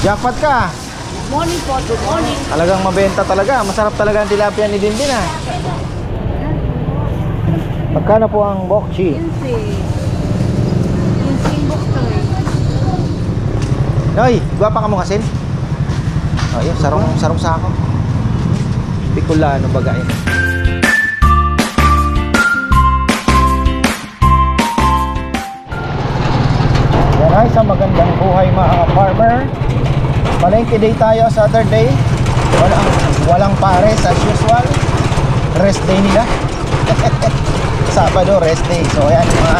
Jackpot ka. Good morning po, good morning. Talagang mabenta talaga. Masarap talaga ang tilapia ni Dindin ah. Magkano po ang bokchi? 15. 15 bokchoy. Noy, gwapa ka mo kasin? Ayun, sarong sako. Bicolano baga yun. Yan ay, sa magandang buhay mga farmer. Palengke day tayo Saturday. Walang pares as usual. Rest day nila. Sabado rest day. So ayan, mga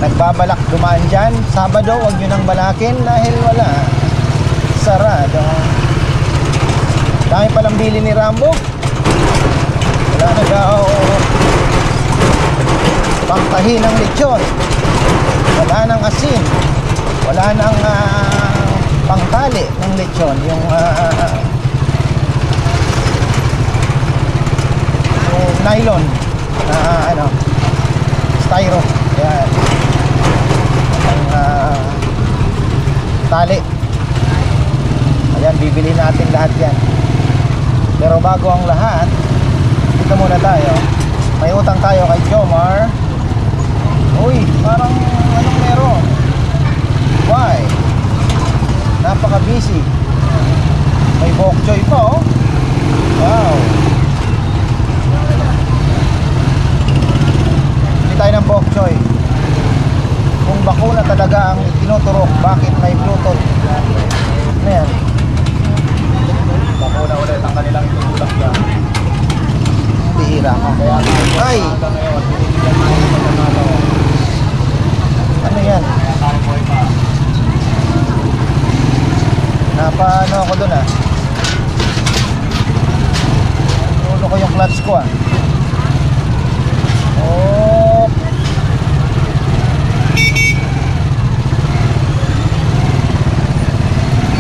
nagbabalak dumaan dyan. Sabado, huwag nyo nang balakin dahil wala. Sarado. Dahil palang bili ni Rambo. Wala na daw pangtahi ng lechon. Wala nang asin. Wala nang pangtali ng lechon. Yung nylon na styro. Yan. Ang tali. Ayan, bibili natin lahat yan. Pero bago ang lahat, dito muna tayo. May utang tayo kay Jomar. Uy, parang anong meron? Why? Napaka busy. May bok choy pa oh. Wow. Hindi tayo ng bok choy. Kung bakuna talaga ang tinuturok, bakit may Bluetooth? Ano yan? Bakuna ulit ang kanilang itutulak dyan. Bihira ka. Ay! Ano yan? Napaano ako dun ah. Ulo ko yung clutch ko ah. Oh.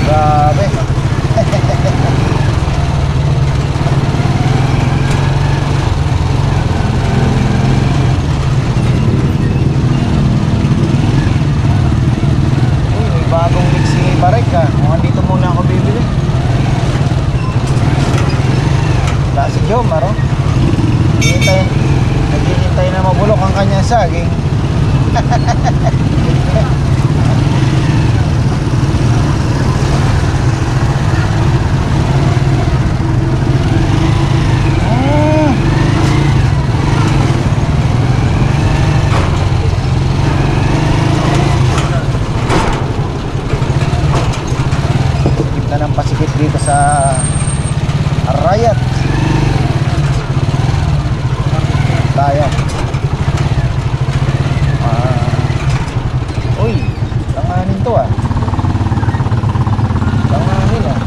Grabe. Bagong mixing barek ka. Mukhang dito muna ako bibili. Wala si Jomar oh. Naghihintay na mabulok ang kanyang saging. Ng pasikip dito sa Arayat tayo. Uy, langanin to ah. Langanin ah.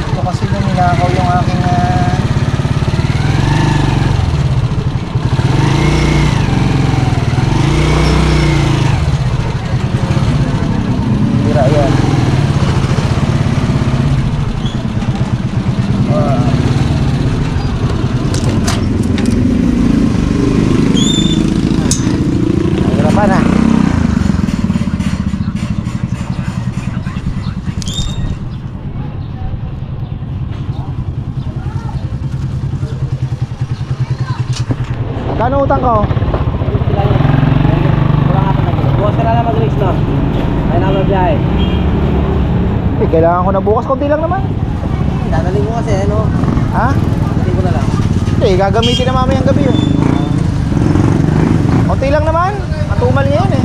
Ito kasi na ninakaw yung aking ayan. Hirapan na. Kano utang ko? Bukas ka na lang mag-race no? Ay na magbiyahe. Eh, kailangan ko na bukas. Kunti lang naman. Dadaling mo kasi ano? Ha? Dadaling ko na lang. Eh, gagamitin na mamayang gabi yun. Kunti lang naman. Matumal ngayon eh.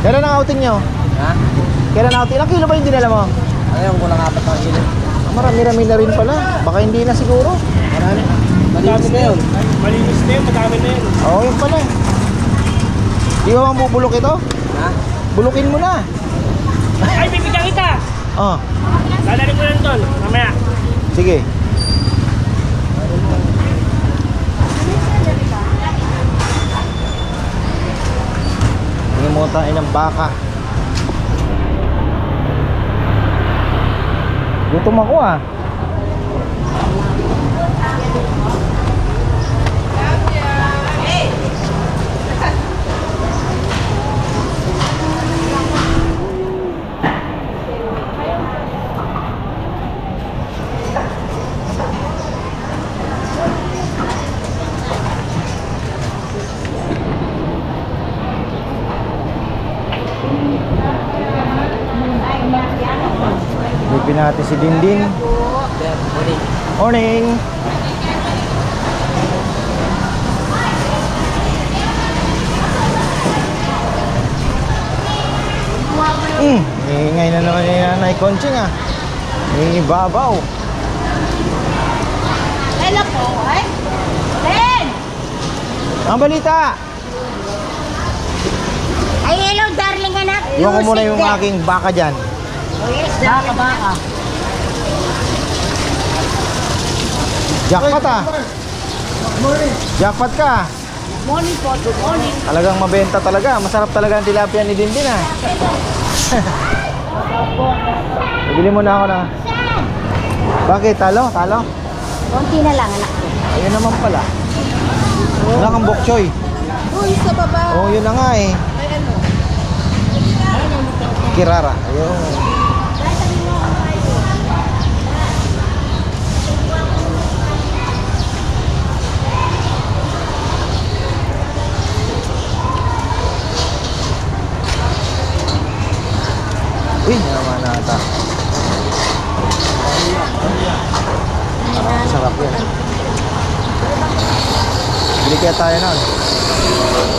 Kailan ang outing nyo? Ha? Kailan ang outing? Ilang kilo ba yung dinala mo? Ayaw ko lang 4 na kilo. Marami-rami na rin pala. Baka hindi na siguro. Marami. Malinis na yun. Malinis na yun, madami na yun. Oo, yun pala. Di ba mabubulok ito? Ha? Bulukin mo na. Ay, bibigyan kita! Oh, Dadali ko lang doon, mamaya. sige. Tingin mo tayo ng baka. Gutom ako ah. natin si Dindin. Morning. Ingay na naman yung Nanay Conching ah. Ibabaw. Hello po, eh? Len! Ang balita. Ay, hello, darling anak. Iwan ko muna yung aking baka dyan. Oh, yes, baka. Jackpot ah. Jackpot ka. Morning po, good morning. Talagang mabenta talaga. Masarap talaga ang tilapia ni Dindin ah. Bibili mo na ako na. Bakit? Talo? Talo? Konti na lang, anak ko. Ayun naman pala. Wala kang bok choy. Uy, sa baba. Oo, yun na nga eh. Ay, ano? Kirara. Ayun. Uy, naman nata. Sarap yan. Bili kaya tayo nun.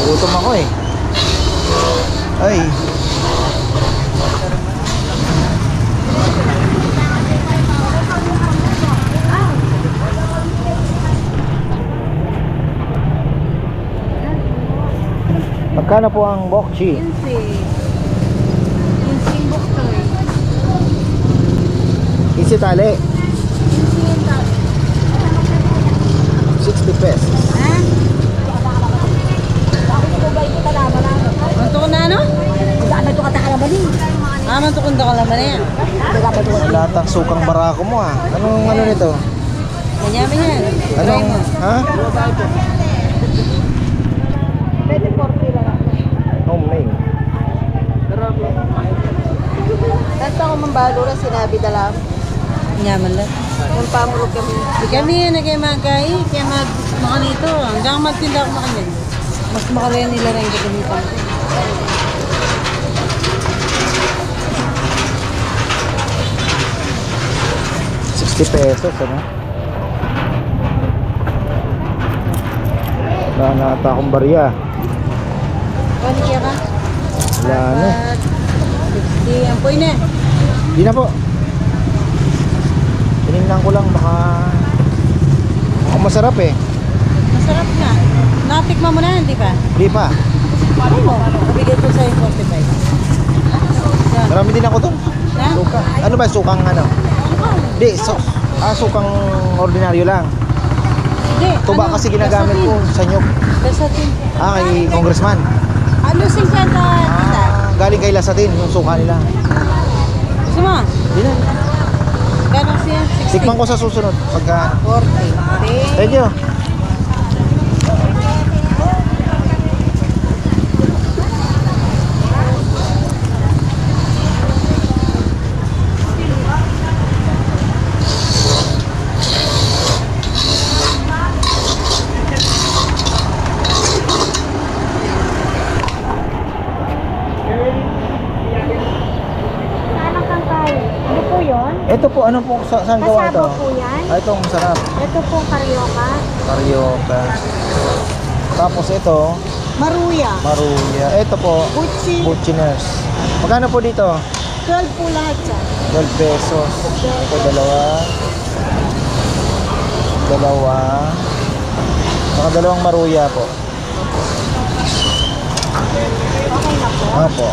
Gutom ako eh. Ay. Magkano po ang bokchi? 15 tali. 60 pesos. Mantukon na ano? Mantukon ka lang na yan. Latang sukang barako mo ah. Anong ano nito? Ganyamin yan. Anong, ha? Pwede 40 lang ako. Homemade. Tanto ako mambalo sinabi dalam. Ganyaman lang. Yung pamurog kami. Di kami yan na kayo magkain. Kaya mga nito. Hanggang magtinda ako makanyan. Mas makalayan nila na yung gagamitan. ₱60, ano? Wala na ata akong barya. Kali kaya ka? Wala na. 60. Ampoy na. Di na po. Tinignan ko lang baka masarap eh. Masarap nga. Natikman mo na, di ba? Di pa. Ano mo? Nabigay ko sa'yo 45. Yan. Marami din ako dun. Ha? Suka. Ano ba sukang ano? Di, sukang ordinaryo lang. Hindi. Tuba ano, kasi ginagamit ko sa nyug. Lasatin. Kay congressman. Ano 50 tita? Galing kay Lasatin yung suka nila. Gusto mo? Di na. Gano'n siya? 60. Tikman ko sa susunod pagka 40. thank you. Anong kangkay? Ano po yun? Ito po, ano po, saan gawa ito? Kasama po yan. Ah, itong sarap. Ito po karyoka. Carioca. Tapos ito, Maruya. Maruya. Ito po, Butsi. Butchiners. Magkano po dito? 12 po lahat siya. 12 pesos. Ito dalawa. Saka dalawang Maruya po. Okay na po. Apo.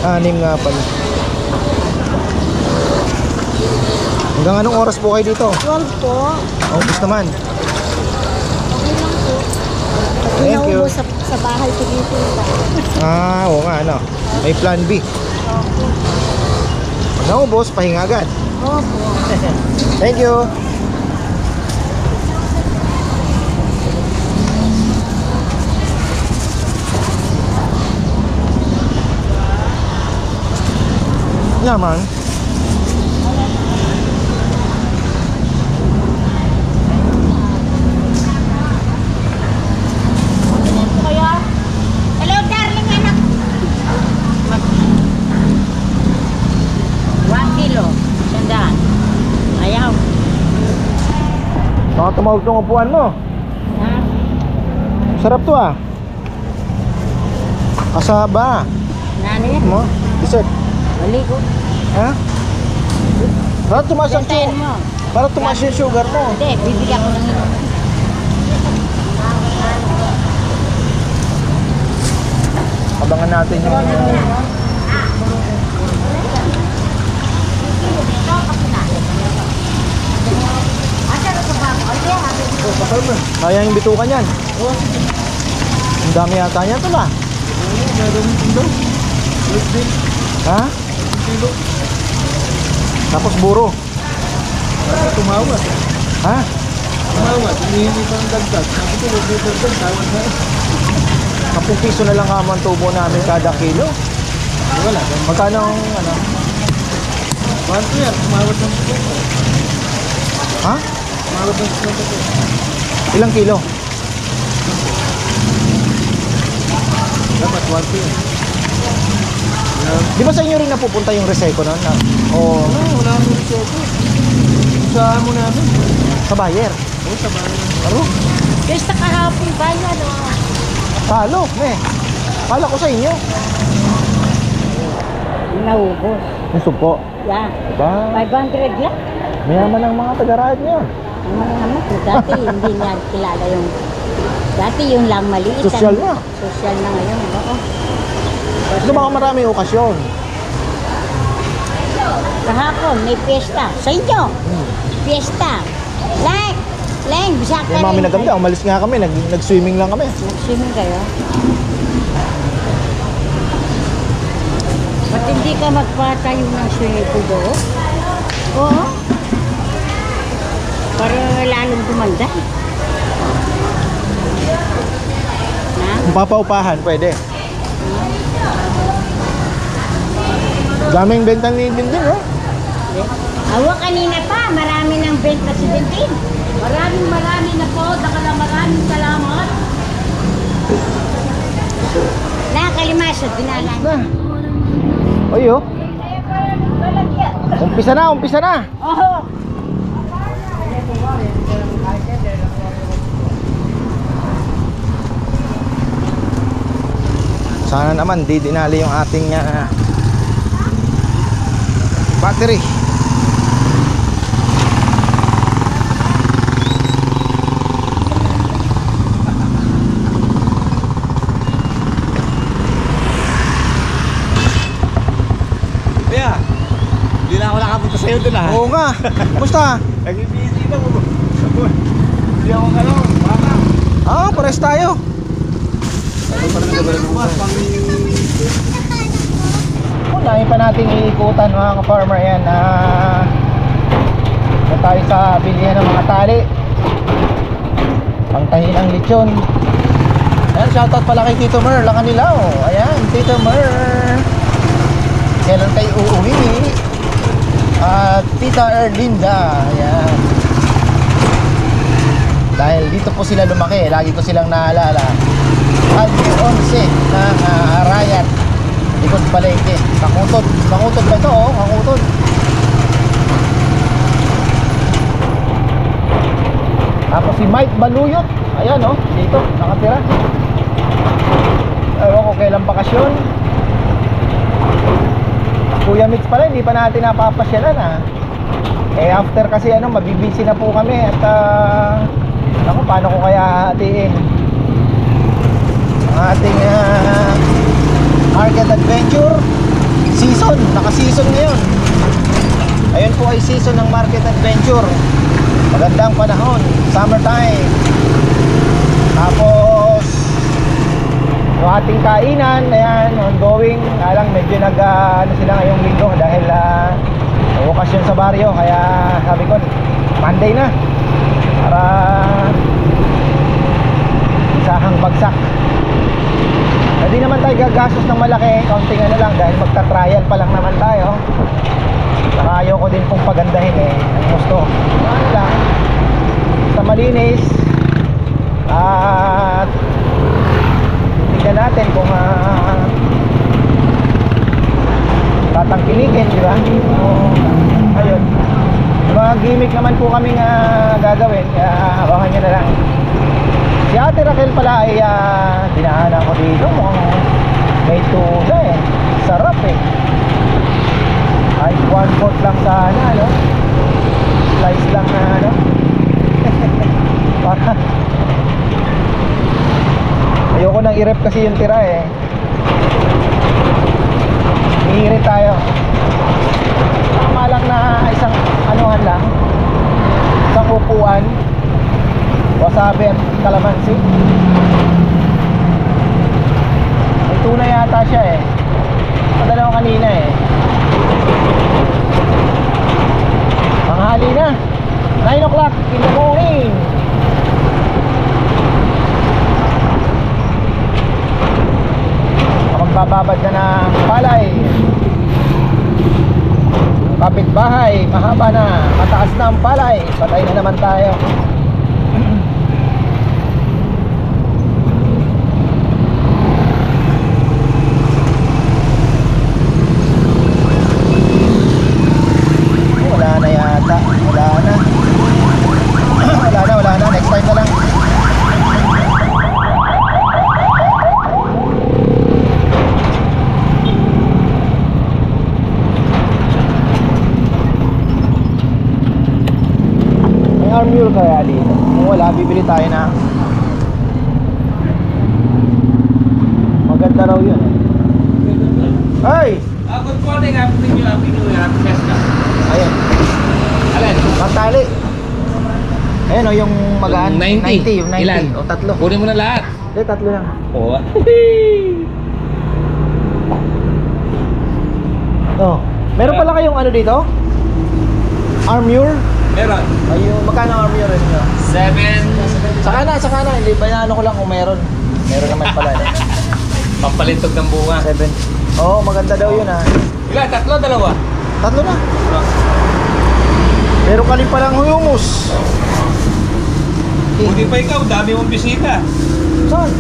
Anim nga pala. Hanggang anong oras po kayo dito? 12 po. August naman. Okay lang po. Pag Thank you. inaubos sa bahay, tigitin lang. Oo nga, ano. May plan B. Pag naubos, pahinga agad. Opo. Thank you. Yaman. Baka tumawag tong upuan mo. Ha? Sarap to ah. Kasaba. Nani yan? Mo? Dessert. Mali ko. Ha? Para tumaas ang Bentahin sugar. mo. Para tumaas yung sugar mo. Hindi, bibigyan ko ng ino. Abangan natin yung kaya yung bitukan yan. Ang dami yata niyan to ba? Ha? Tapos buro. Tumawad. Ha? Tumawad. Hinihingi pa ng dagdag. Sabi ko, huwag may dagdag. Tawad na. 10 piso na lang ang tubo namin kada kilo. Wala. Magkano ang ano? Mahal ko yan. Tumawad ng suko. Ha? Tumawad ng suko. Ilang kilo? Dapat 1 ko yan. Di ba sa inyo rin napupunta yung Reseco nun? O Wala mo rin suko. Sa mo namin. sa buyer? Oo, sa bahay. Ano? Basta kahapon ba yan? Talo, Kala ko sa inyo. Naubos. Yung supo. Yan. Ba? 500 lang. Mayaman ang mga taga-ride niya. Ang mga naman, dati hindi niya kilala yung... Dati yung lang maliit. Sosyal na. Sosyal na ngayon, oo. Ano baka maraming okasyon? Kahapon, may piyesta. Sa inyo, piyesta. Leng, bisa ka Yung mami naganda, umalis nga kami, nag-swimming lang kami. Nag-swimming kayo? Ba't hindi ka magpatayo ng swimming pool doon? Oo. Para lalong gumanda. Na? Kung papaupahan, pwede. Daming benta ni Dindin, oh. Awa kanina pa, marami ng benta si Tintin. Marami na po, maraming salamat. Nakakalimasod, binalan. Na. Oy, oh. Umpisa na. Oo. Sana naman di dinali yung ating battery. Kaya, hindi na ako nakapunta sa'yo doon ah. Oo nga. Kumusta? Nag-busy na mo. Hindi ako baka. Pares tayo. Unahin pa natin iikutan mga ka-farmer yan. Na tayo sa bilihan ng mga tali. Pangtahin ang lechon. Ayan, shoutout pala kay Tito Mer Lakanilaw. Ayan, Tito Mer. Kailan kayo uuwi? At Tita Erlinda. Ayan. Dahil dito po sila lumaki, lagi ko silang naalala. Albi 11 ng Arayat, Likod Palengke, Kakutod. Kakutod ba ito? Oh, Kakutod. Tapos si Mike Baluyot, ayan oh, dito, nakatira. Ewan ko kailan bakasyon. Kuya Mitch pala, hindi pa natin napapasyalan ah. After kasi mabibisi na po kami at ako, paano ko kaya hatiin ang ating Market Adventure season, naka-season ngayon. Ayun po ay season ng Market Adventure. Magandang panahon, summertime. Tapos yung ating kainan, ayan, ongoing. Alang medyo sila ngayong linggo dahil okasyon sa baryo. Kaya sabi ko, Monday na para isahang bagsak. Hindi naman tayo gagastos ng malaki, kaunting lang dahil magta-trial pa lang naman tayo. Saka ayoko din pong pagandahin ang gusto. Ano lang, sa malinis. At tignan natin kung tatangkilikin, di ba? Ayun. Diba, mga gimmick naman po kaming gagawin, kaya abangan nyo na lang. Si Ate Raquel pala ay dinaanan ko dito, mukhang may tuna eh, sarap eh. Ay 1/4 lang sana, no? Slice lang na ano. Para ayoko nang i-rep kasi yung tira eh. Iirit tayo. Tama lang na isang anuhan lang, isang upuan, wasabi at kalamansi. May tuna yata siya eh, padala ko kanina eh. Tanghali na, 9 o'clock in the morning. Magbababad na ng palay. Kapitbahay, mahaba na, mataas na ang palay, patay na naman tayo. Wala na yata, wala na. Wala na, next time na lang. Armure kaya dito. Kung wala, bibili tayo na. Maganda raw yun eh. Hey! Good morning, happy new year, happy fiesta. Ayun. Alin? Magtali. Ayun o, yung magaan. 90. Yung 90. Ilan? O, tatlo. Kunin mo na lahat. Hindi, tatlo lang. Oo. Oh. Meron pala kayong ano dito? Armure? Meron. Ayun, magkano armure rin nyo? 7. Saka na. Hindi, bayano ko lang kung meron. Meron naman pala eh. Pampalintog ng bunga. 7. Oo, maganda daw yun ah. Ilan? Tatlo, dalawa? Tatlo na. Meron ka rin palang humus. Buti pa ikaw, dami mong bisita. Saan?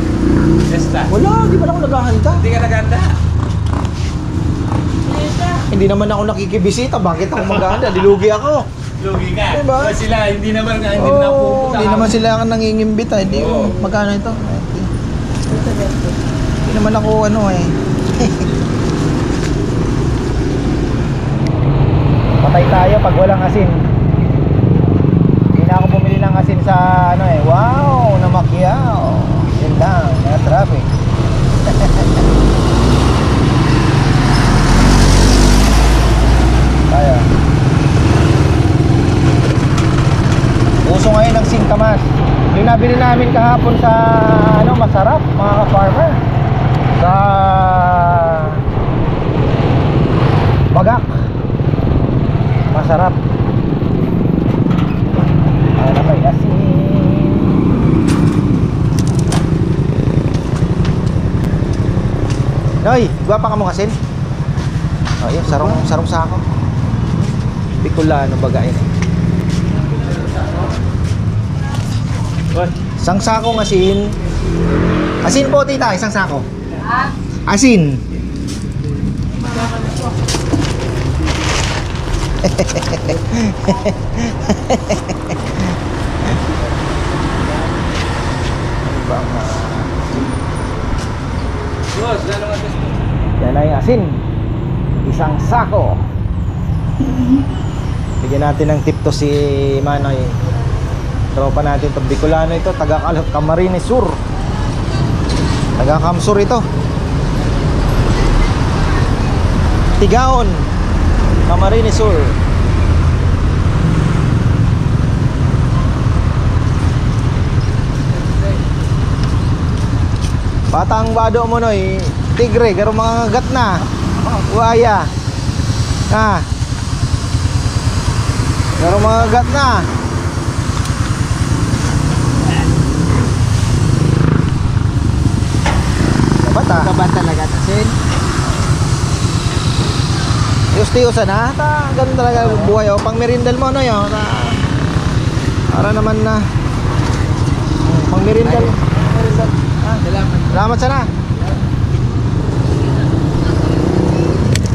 Fiesta. Wala, di pa ako naghahanda. Hindi ka naganda. Hindi naman ako nakikibisita. Bakit ako maghahanda? Dilugi ako. Lugi ka. Diba? Diba? Sila, hindi naman nga, hindi Oo, na pupunta. hindi naman sila ang nangingimbita. Hindi Oo. magkano ito? Hindi naman ako ano eh. Patay tayo pag walang asin. Hindi na ako bumili ng asin sa ano eh. Wow, na Macquiao. Yun lang, na traffic. Tayo. Uso ngayon ng singkamas. Yung nabili namin kahapon sa ano, masarap mga ka-farmer. Sa Bagak. Masarap. Ano may asin. Noy, guwapa ka mong asin? Oh, yun, sarong sako. Bicolano bagain. Isang sakong asin. Asin po tita, isang sako. Asin. Boss, lalo nga gusto. Yan ay asin. Isang sako. Bigyan natin ng tip to si Manoy. Tropa natin to, Bicolano ito, taga Camarines Sur. Taga Camsur ito. Tigaon, Camarines Sur. Batang bado mo noy, tigre, garo mga gat na. Buaya. Ha. Garo mga gat na. Bata. Kabata talaga tasin. Tius-tiusan ha. Ganun talaga buhay oh. Pang merindal mo no yo. Para naman na. Pang merindal. Salamat sana.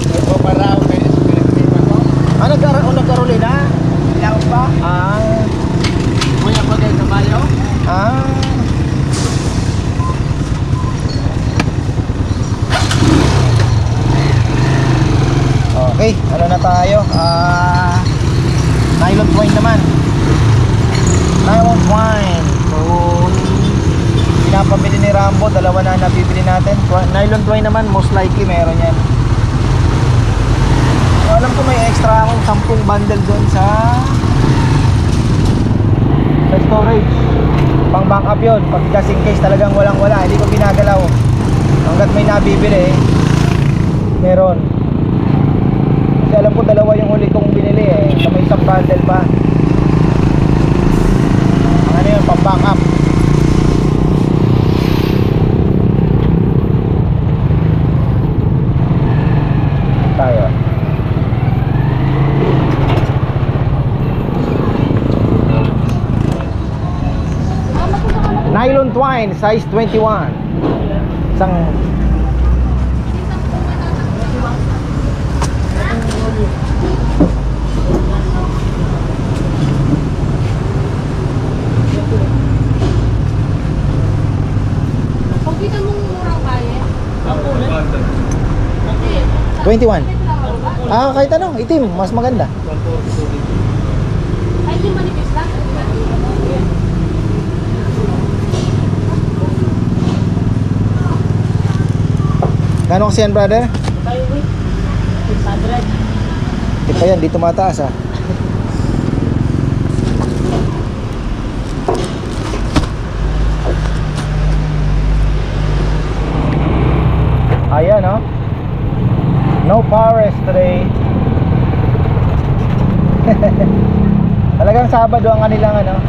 Ito para ako kayo sa pinagtipan ko. Nagkaroon na? Ilang pa? na tayo. Nylon twine naman. Nylon twine. So, pinapabili ni Rambo, dalawa na nabibili natin. Nylon twine naman, most likely meron yan. So, alam ko may extra akong 10 bundle doon sa storage. Pang backup yun. Pag just in case talagang walang-wala, hindi ko binagalaw. Hanggat may nabibili, meron. Kasi alam ko dalawa yung huli kong binili eh. So may isang bundle pa. Ano yun, pang backup. Tayo. Nylon twine, size 21. Isang Pagkita mong murang kaya. 21. Kahit ano, itim, mas maganda. Ay, di manipis lang. Gano'n kasi yan, brother? Tayo, wait. 600. Di pa yan, di tumataas ah. Ayan oh. No powers today. Talagang Sabado ang kanilang ano,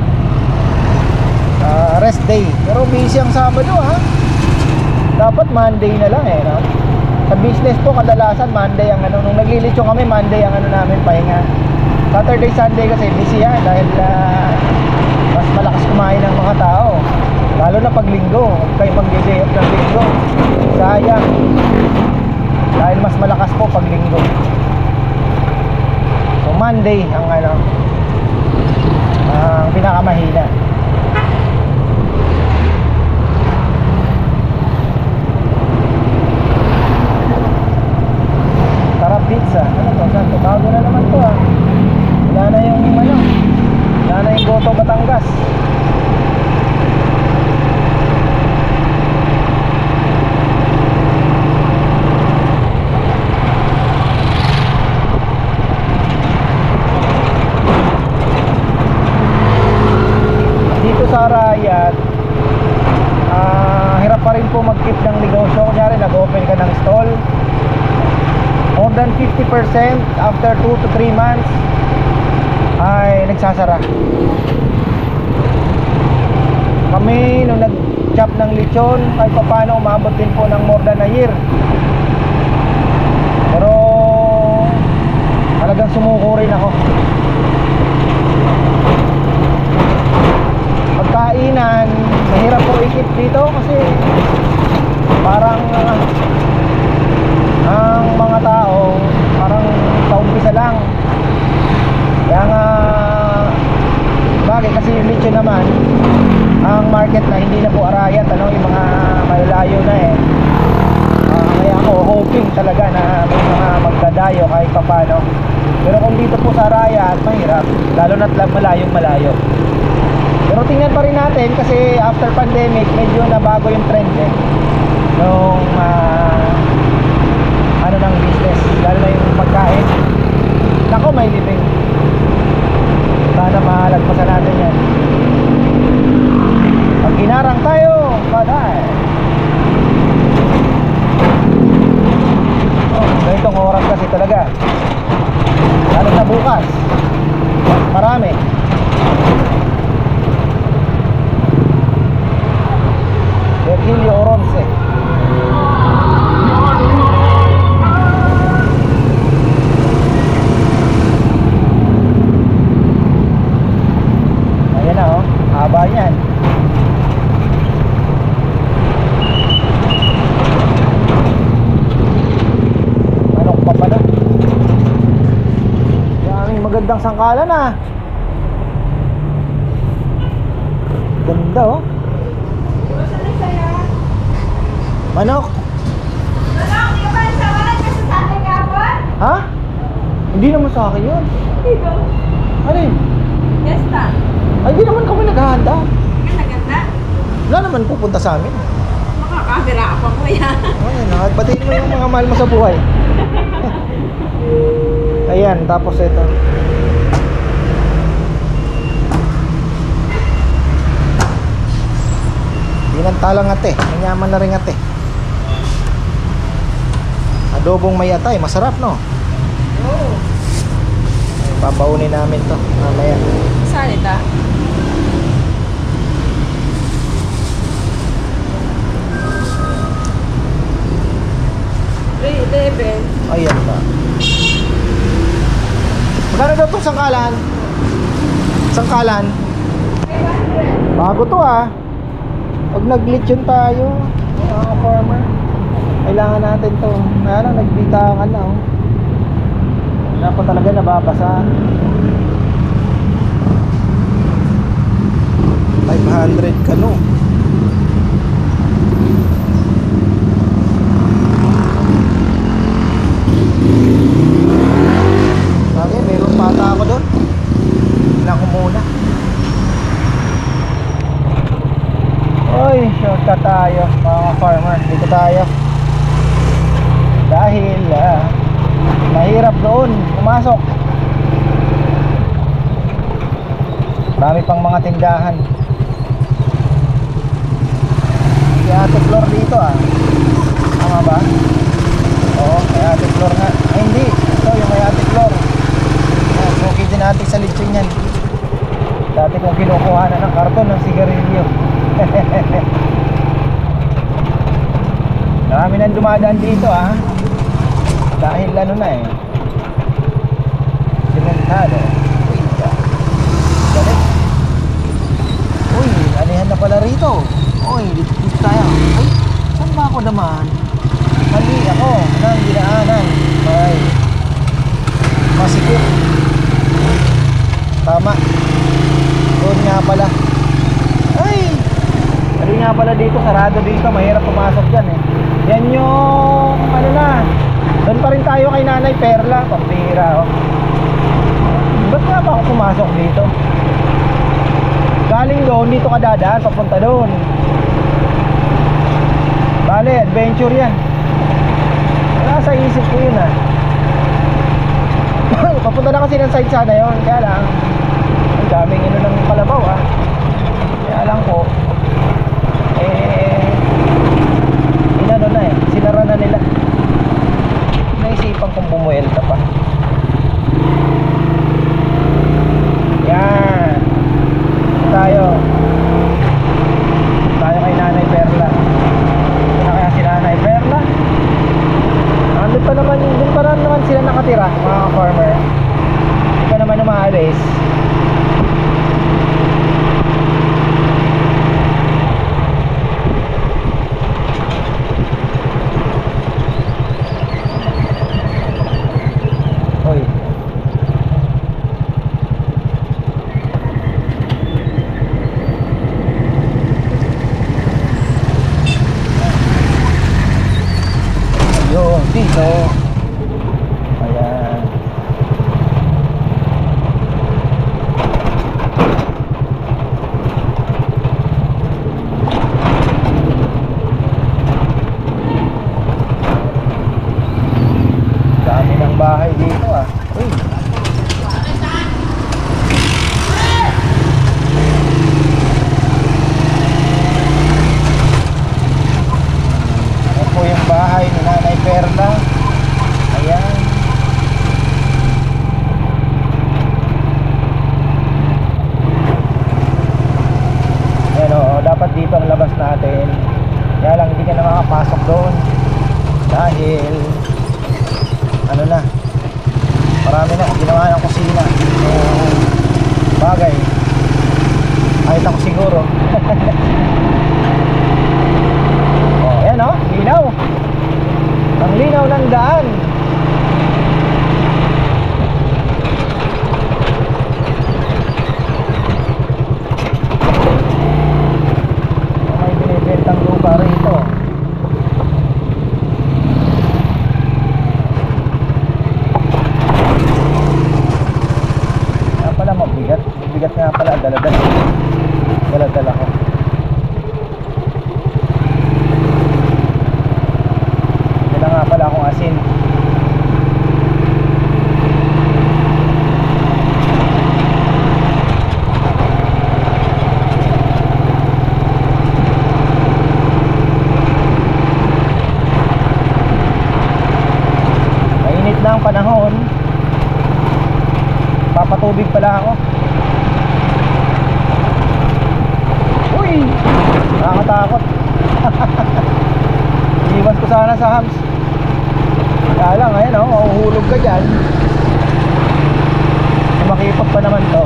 rest day. Pero busy ang Sabado ha. Dapat Monday na lang eh, no? Sa business po kadalasan Monday ang ano, nung naglilitsyon kami Monday ang ano namin pahinga. Saturday, Sunday kasi busy yan dahil mas malakas kumain ng mga tao. Lalo na pag linggo, kayo mag-day off ng linggo. Sayang. Dahil mas malakas po pag linggo. So Monday ang ano, ang pinakamahina. Sarap pizza. Ano to? Saan to? Bago na naman to ah. Wala na yung ano, wala na yung Goto Batangas. Dito sa Arayat, hirap pa rin po mag-keep ng negosyo. Kunyari nag-open ka ng stall, more than 50% after 2 to 3 months ay nagsasara. Kami nung nag-chop ng lechon, kahit pa paano umabot din po ng more than a year. Pero talagang sumuko rin ako. Pagkainan, mahirap po i-keep dito kasi parang ang mga tao parang paumpisa lang. Kaya nga bagay kasi yung lechon naman, ang market na hindi na po Arayat, ano, yung mga malalayo na eh. Kaya ako hoping talaga na may mga magdadayo kahit pa paano. Pero kung dito po sa Arayat, mahirap, lalo na't malayong malayo. Pero tingnan pa rin natin kasi after pandemic medyo nabago yung trend eh. Nung ano ng business, lalo na yung pagkain. Nako, may living. Sana malagpasan natin yan. Pag ginarang tayo, paday. Ganitong oras kasi talaga. Lalo na bukas, marami. Virgilio Oronce. Ayan na oh, haba yan. Manok pa pala. Daming magandang sangkalan ah. Ganda oh. Manok. Manok, di ba sa wala ka sa Sunday kapon? Ha? Hindi naman sa akin yun. Dito. Ano yun? Fiesta. Ay, di naman kami naghahanda. Ganda-ganda. Wala naman pupunta sa amin. Makakamera ka pa po yan. Ayun, batiin mo yung mga mahal mo sa buhay. Ayan, tapos ito. Binantalang ate, manyaman na rin ate. Adobong may atay, masarap no? Oo. Papaunin namin to mamaya. Saan ito? Ayan pa. Magkano daw itong sangkalan? Sangkalan? Bago to ah. Pag nag-lechon tayo, mga farmer, kailangan natin to. Kaya lang, nagbitangan na oh. Dapat talaga nababasa. 500 kano. Bagay, meron pata ako doon. Tingnan ko muna. Oy, shortcut tayo mga farmer. Dito tayo. Dahil mahirap doon pumasok. Marami pang mga tindahan. May ate floor dito ah. Tama ba? Oo, may ate floor nga. Ay hindi, ito yung may ate floor. Okay din natin sa lechon yan. Dati kong kinukuha na ng karton ng sigarilyo. Marami nang dumadaan dito ah. Dahil ano na eh, simentado. Uy, galit. Uy, anihan na pala rito. Uy, dito tayo. Ay, saan ba ako naman? Mali ako ng dinaanan. Ay, masikip. Tama. Doon nga pala. Ay, mali nga pala dito. Sarado dito. Mahirap pumasok dyan eh. Yan yung ano na. Doon pa rin tayo kay Nanay Perla. Pampira oh. Ba't nga ba ako pumasok dito? Galing doon, dito ka dadaan. Papunta doon. Bale, adventure yan. Wala sa isip ko yun ah. Papunta na kasi ng side sana yun. Kaya lang, ang daming ino ng kalabaw ah. Kaya lang po, inano na eh, sinara na nila. Naisipan kong bumuelta pa. Yan. Tayo kay Nanay Perla. Kaya kaya si Nanay Perla. Andun pa naman, dun pa naman sila nakatira, mga farmer. Hindi pa naman umaalis. Hoy. Ayun, dito. Ayan. Dami ng bahay dito ah. Uy. Ito po yung bahay ni Nanay Perla. Ayan. Ayan o, dapat dito ang labas natin. Kaya lang hindi ka na makapasok doon. Dahil ano na, marami na ginawa ng kusina. So, bagay, kahit ako siguro. Oh, ayan o, linaw. Ang linaw ng daan. May binibentang lupa rito. mabigat nga pala, dala-dala ko. Dala nga pala akong asin. Mainit na ang panahon, papatubig pala ako. Uy, nakakatakot. Iwan ko sana sa hams. Kaya lang, ayan o, mahuhulog ka dyan. Makipag pa naman to.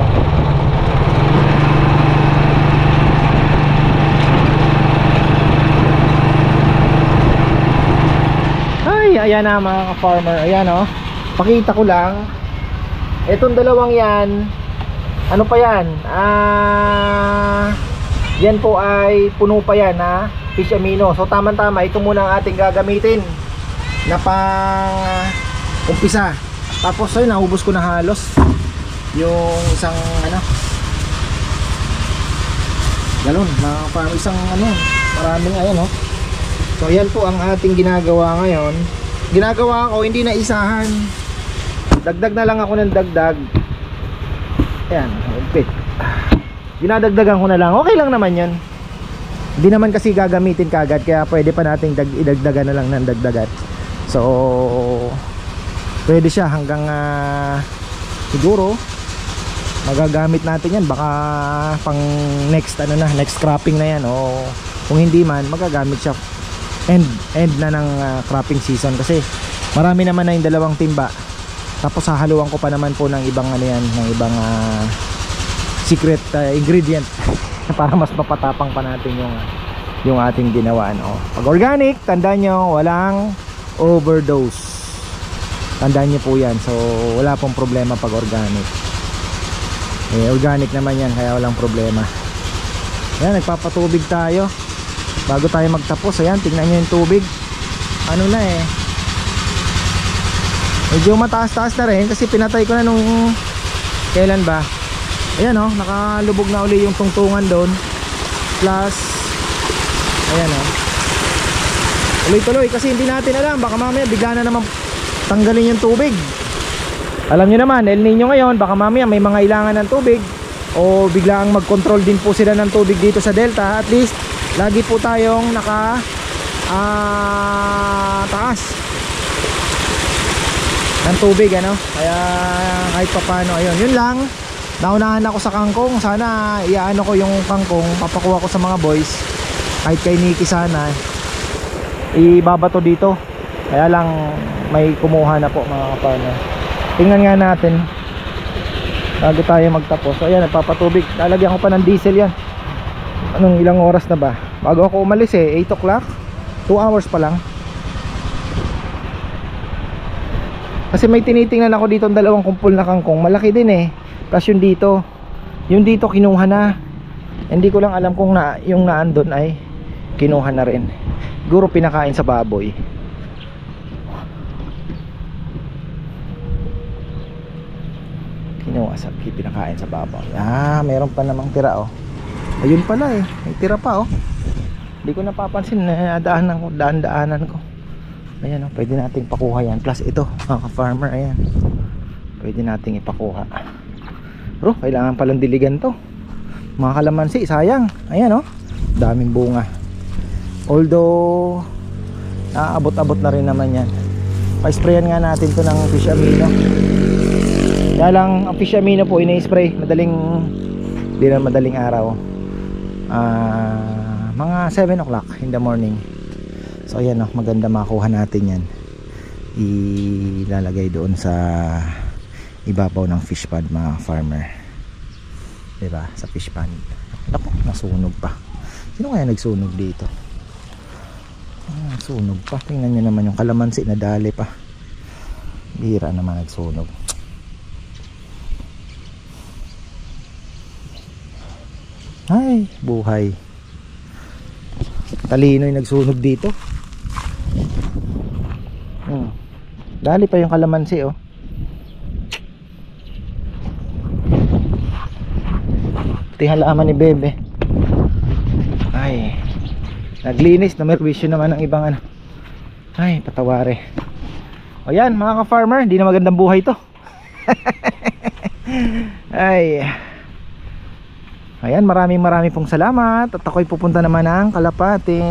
Ay, ayan na mga ka-farmer. Ayan o, pakita ko lang. Etong dalawang yan, ano pa yan? Yan po ay puno pa yan na fish amino. So tama-tama, ito muna ang ating gagamitin na pang umpisa. Tapos ay naubos ko na halos yung isang galon, parang isang maraming ayan oh. So yan po ang ating ginagawa ngayon. Ginagawa ko hindi na isahan. Dagdag na lang ako ng dagdag. Ayan, higpit. Dinadagdagan ko na lang. Okay lang naman yan. Hindi naman kasi gagamitin kagad, kaya pwede pa nating idagdagan na lang ng dagdagan. So pwede siya hanggang siguro magagamit natin yan. Baka pang next next cropping na yan. O kung hindi man, magagamit siya end na ng cropping season. Kasi marami naman na yung dalawang timba. Tapos hahaluan ko pa naman po ng ibang ng ibang secret ingredient para mas mapatapang pa natin yung ating ginawaan. Pag organic, tandaan nyo, walang overdose. Tandaan nyo po yan. So wala pong problema pag organic. Organic naman yan, kaya walang problema. Ayan, nagpapatubig tayo bago tayo magtapos. Ayan, tingnan nyo yung tubig. Ano na medyo mataas-taas na rin kasi pinatay ko na nung kailan ba. Ayan nakalubog na uli yung tungtungan doon. Plus ayan tuloy-tuloy kasi hindi natin alam, baka mamaya bigla na naman tanggalin yung tubig. Alam nyo naman, El Nino ngayon, baka mamaya may mga ilangan ng tubig o biglang mag-control din po sila ng tubig dito sa Delta. At least lagi po tayong naka taas ng tubig kaya kahit pa paano, ayun, yun lang. Naunahan ako sa kangkong. Sana iaano ko yung kangkong, papakuha ko sa mga boys, kahit kay Nikki sana ibabato dito. Kaya lang may kumuha na po mga kapartner. Tingnan nga natin bago tayo magtapos. So ayan, nagpapatubig. Lalagyan ko pa ng diesel yan. Anong ilang oras na ba bago ako umalis 8 o'clock, 2 hours pa lang. Kasi may tinitingnan ako dito ng dalawang kumpul na kangkong. Malaki din plus yung dito kinuha na. Hindi ko lang alam kung yung naandun ay kinuha na rin. Siguro pinakain sa baboy. Pinakain sa baboy. Meron pa namang tira Ayun pala may tira pa Hindi ko napapansin na daan-daanan ko. Ayan pwede nating pakuha yan. Plus ito mga farmer, ayan, pwede nating ipakuha. Pero kailangan palang diligan to. Mga kalamansi, sayang. Ayan daming bunga. Although naabot-abot na rin naman yan. Pa-sprayan nga natin to ng fish amino. Kaya lang ang fish amino po ina-spray hindi na madaling araw. Mga 7 o'clock in the morning. So ayan maganda makuha natin yan. Ilalagay doon sa ibabaw ng fish pond mga farmer, diba? Sa fish pond. Naku, nasunog pa. Sino kaya nagsunog dito? Nagsunog pa. Tingnan nyo naman yung kalamansi na dali pa. Bihira naman nagsunog. Ay, buhay. Talino yung nagsunog dito. Dali pa yung kalamansi Pati halaman ni Bebe. Ay, naglinis na merwisyo naman ng ibang ano. Ay, patawari. O yan mga ka-farmer, hindi na magandang buhay to. Ay. Ayan, maraming pong salamat. At ako'y pupunta naman ng Kalapate.